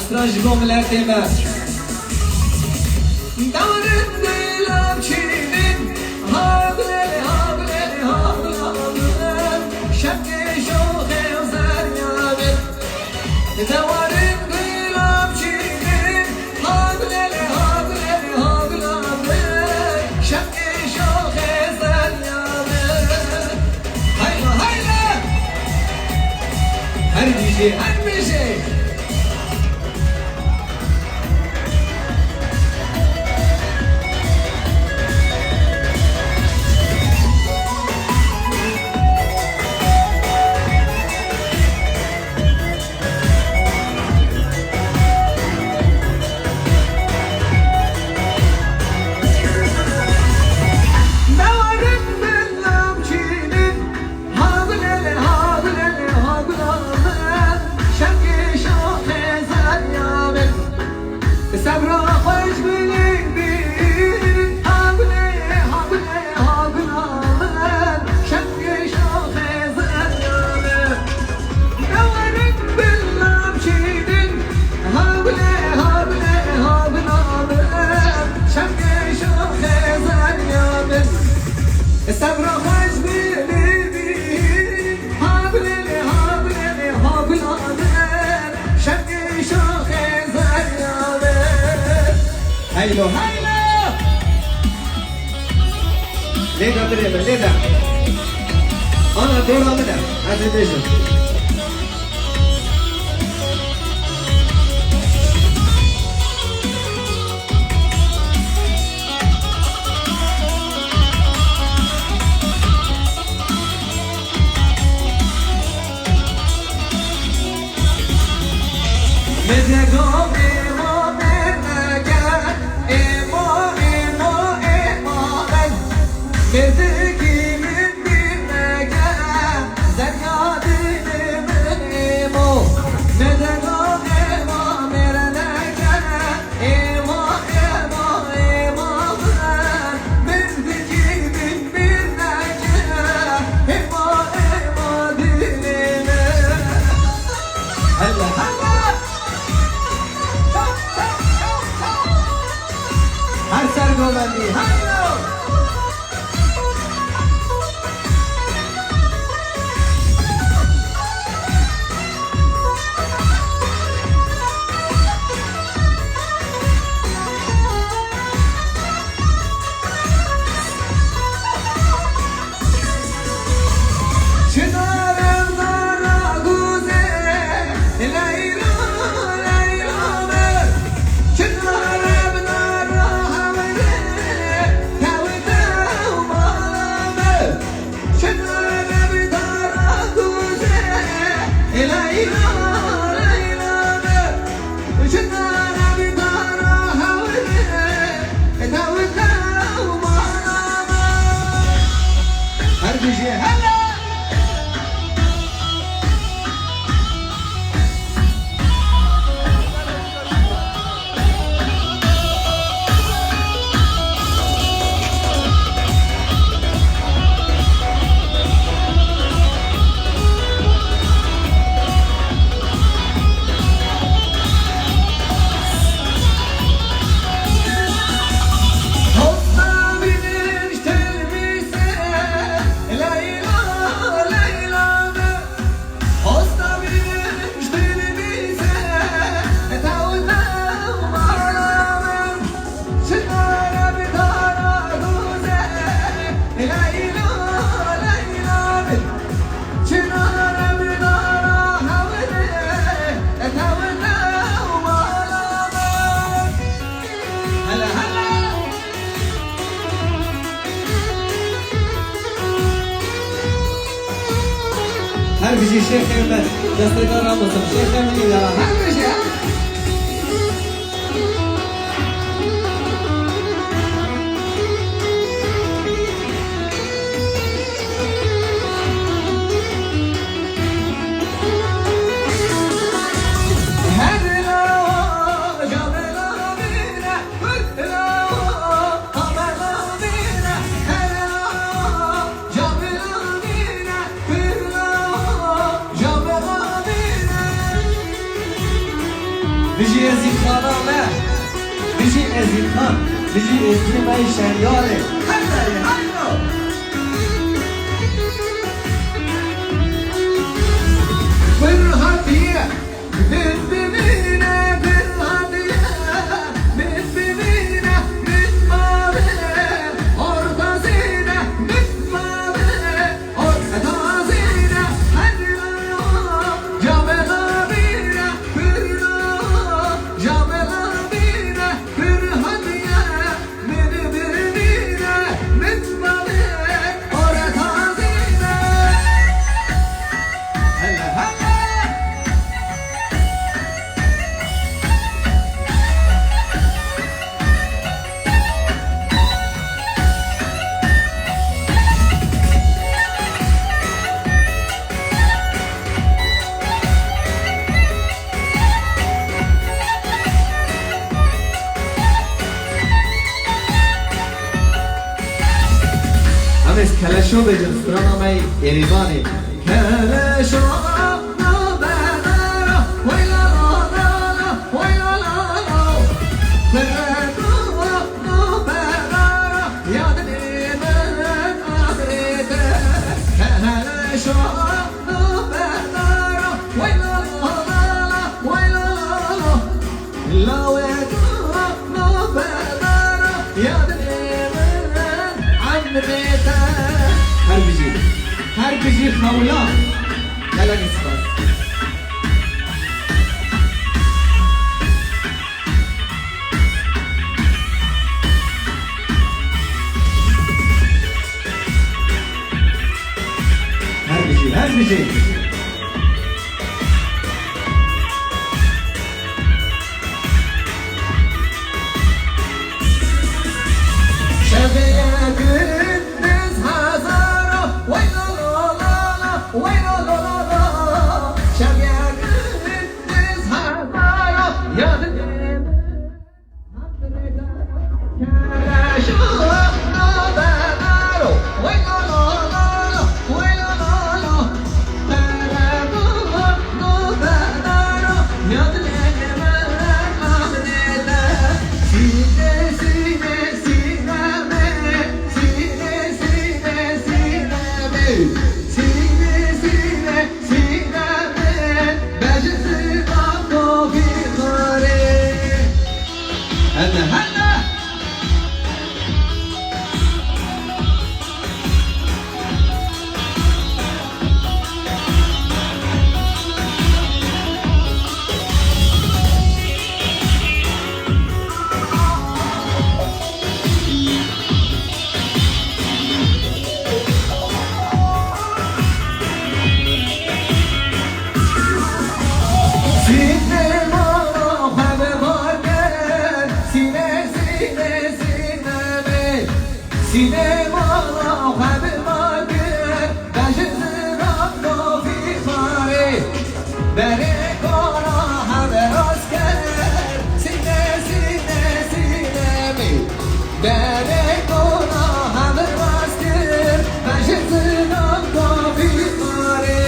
استراج ملت ما دارن دلم چینین هاگلل هاگلل هاگلل شک شوخ زریابه دارن دلم چینین هاگلل هاگلل هاگلل شک شوخ زریابه hayla hayla her bir şey haylo haylo leda bire leda ana doğru alın Azerbaycan her sergolandi haylo her bir şey şeyhimden destekler almasın şeyhimin ya her bir şey بجی ازید خانامه بجی ازید خان بجی ازید مای شنیاره هر داره هر دو فرحتیه من ببینه فرحتیه من ببینه من ماله ارتازینه من ماله ارتازینه هنیلا جاملا بینه فرنا جاملا بینه فرحتیه من ببینه من ماله ارتازینه هلا هلا همش کلشو بجن فرانامه ایریبانی کلشو نبرا ویلا لا لا ویلا لا لا فرقو نبرا یاد نیمن آدریده کلشو نبرا ویلا لا لا ویلا لا لاویتو نبرا یاد نیمن عمریده هر بجی خولا یلا نسبت هر بجی شبیه گندز هزارو ویلا لا لا ویلا لا لا شبیه گندز هزارو یاد کلشو نبرو ویلا لا لا ویلا لا لا فرقو نبرو یاد نیمن آدریده سینه سینه سینه سینه سینه سینه سینه سینه سینه بجزی بابا بیخاره هلا هلا سینه مالا خب بارگن سینه سینه سینه سینه مالا خب بارگن بجزی بابا بیخاره بره کارا همه راست کرد سینه سینه سینه بره کارا همه راست کرد بجزی بابا بیخاره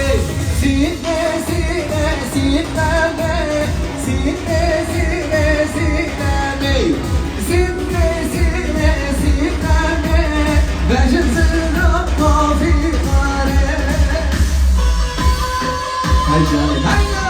سینه سینه سینه سینه سینه سینه سینه سینه سینه بجزی بابا بیخاره هلا هلا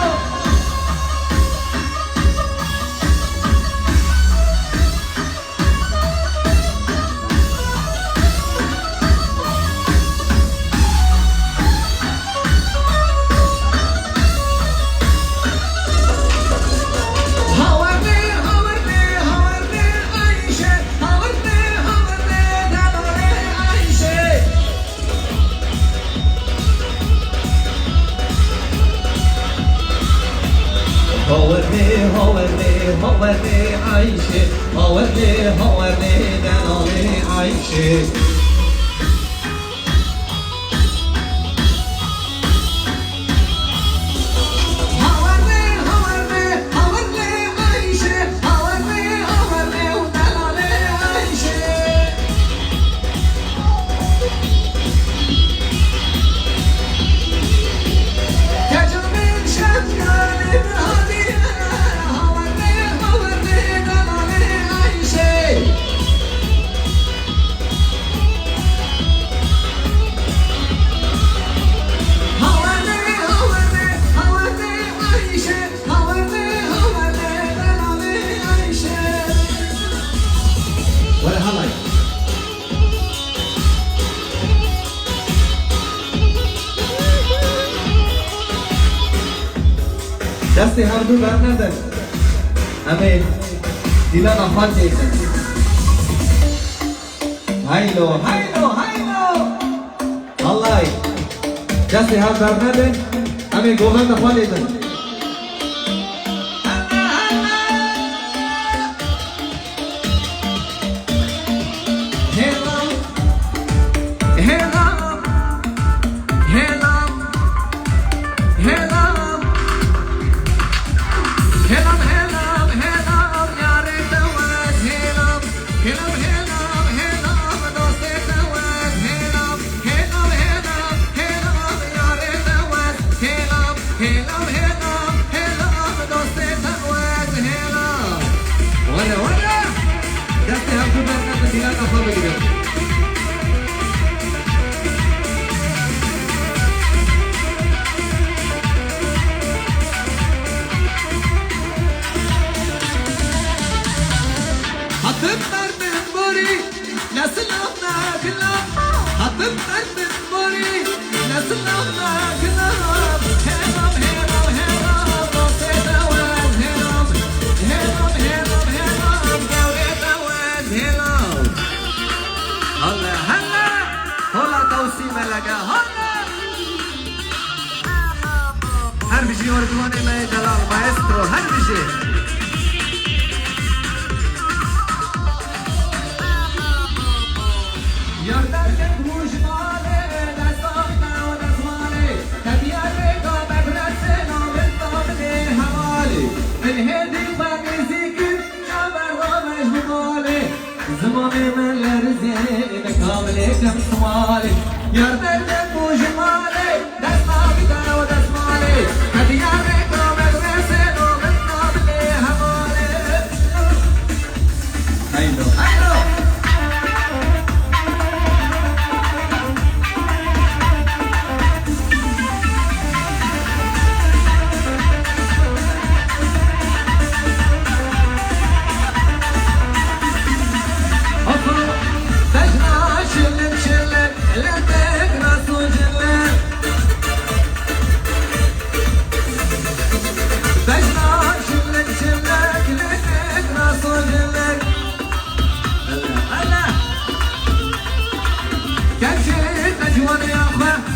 هاورنی هاورنی هاورنی عایشه هاورنی هاورنی دلاره عایشه هاورني هاورني هاورني عايشة هاورني هاورني دلالي عايشة هاورنی هاورنی هاورنی عایشه هاورنی هاورنی دلاره عایشه کجا من شب کاری هادیه هاورنی دستی هر دو بر ندن همه دیلان آفاد دیدن هایلو هایلو هایلو الله دستی هر بر ندن همه گوهن آفاد دیدن هر بيجي وردواني ما دلال مايسترو هر بيجي يردك بروش مالي نسونا ونسوالي تبياري قوم برسنا بالطابلي حوالي من هدي باقي زيكر جابر ومش بمالي زماني من لرزين كاملي كم سوالي يردك بروش مالي نسنا بدا ونسوالي تبياري قوم برسنا بالطابلي حوالي هيلو هيلو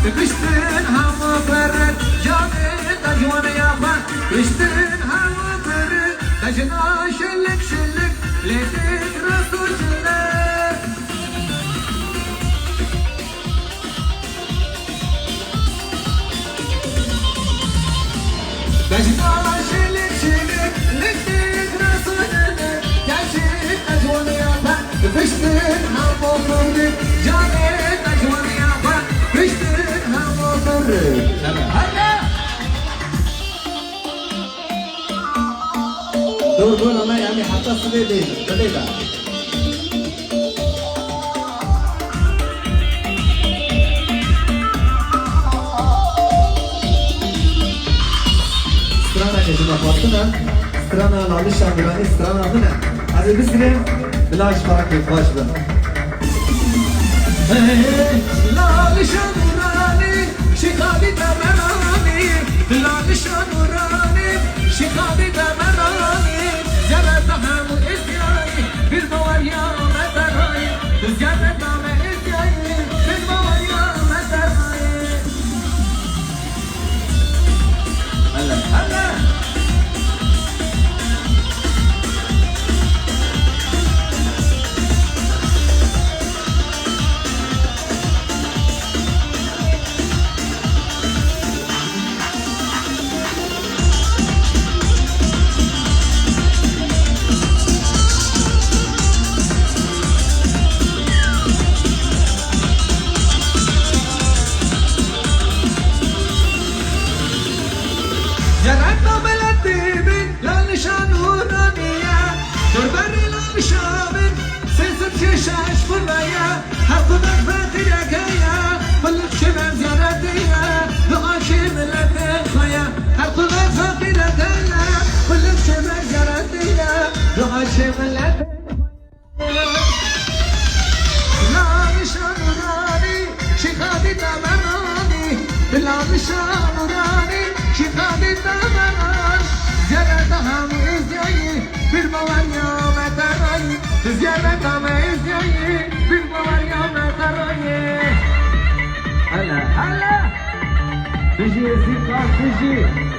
بشتن هوا برد جامد اجوان يابا بشتن هوا برد تجنا شلك شلك ليتك رسول جلك تجنا شلك شلك ليتك رسول جلك جاشد اجوان يابا بشتن هوا برد جامد اجوان يابا بشتن دور دور ما يعني حتى صديدي بديدا سترانا كجنا فاطمة سترانا نالش عندنا سترانا هنا هذا بسرعة بلاش فرق الفاش ده نالش عندنا شخابي تمراني بلال شانوراني شخابي تمراني جرت هم إزياي بالمواريا مدراي جرت هم إزياي بالمواريا مدراي هلا هلا بالله مشان وراني شي خالي تمام Fiji, Zika, Fiji.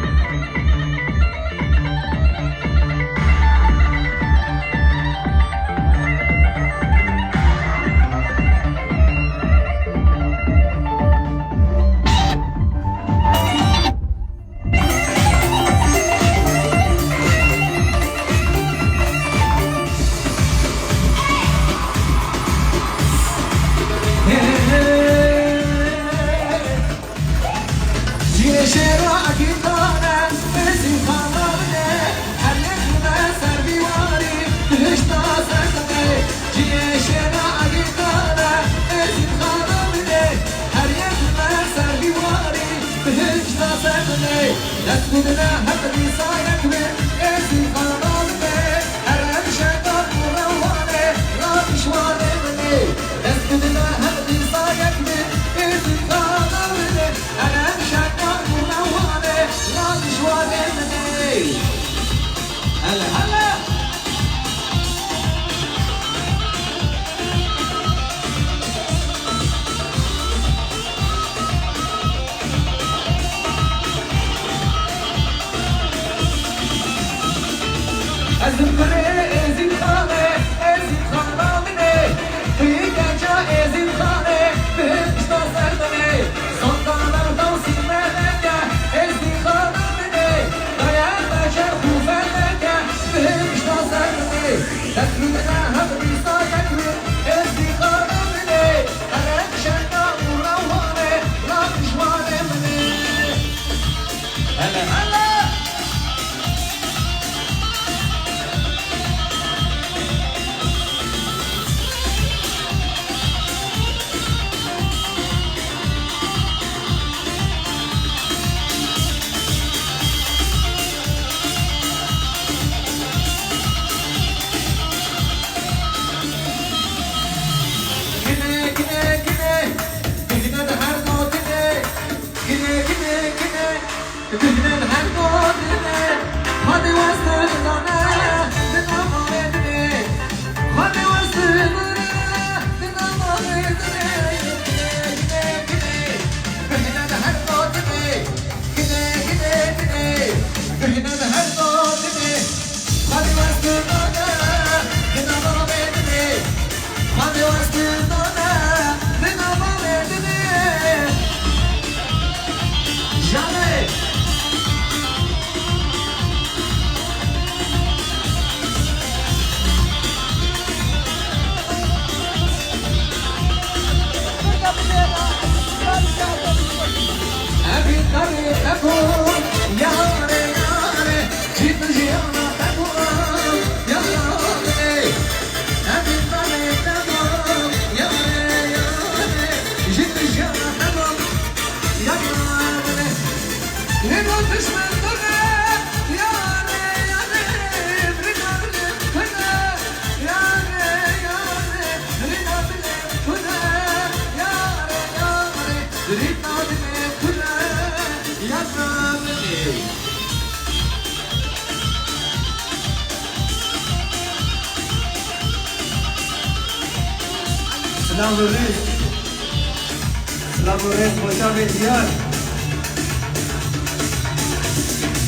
سلام الرئيس مشام ديار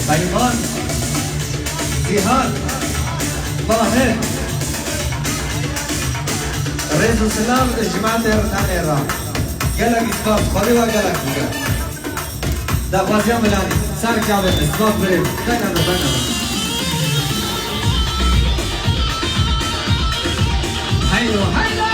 بيضان جهاد طاهر رئيس السلام لجماعة ثاني الرام قالك إسباب خليوة قالك ده غازيان ملاني سار جابر إسباب بريد بنا هيلو هيلو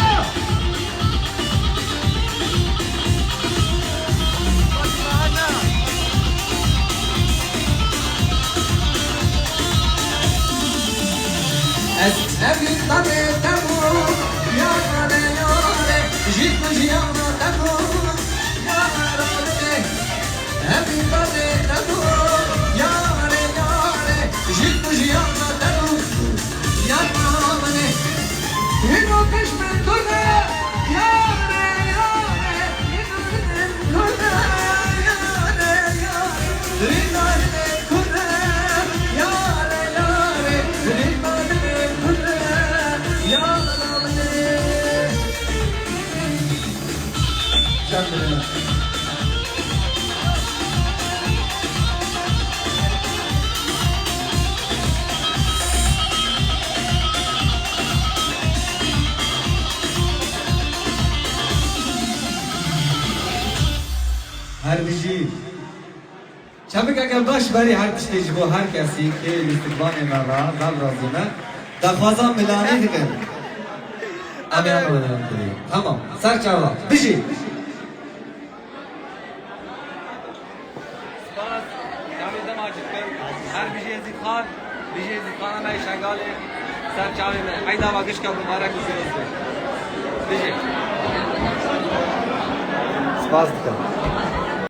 أبي طبيب تمو يا رادي جيت مجيانا تمو يا رادي أبي طبيب تمو يا رادي جيت مجيانا تمو يا رادي هنو كشف الدنيا يا رادي هنو هر بیجی چند که باش بری هر تشتیج بو هر کسی که استقبال مرا دل رازونه دخوازم ملانی دیگه امی همه بدنم کنیم تمام سر چاولا بیجی هر بیجی ازید خان بیجی ازید خان همه شنگاله سر چاوی من عیدا واقش که مبارک بسیار بیجی سپاس دیگه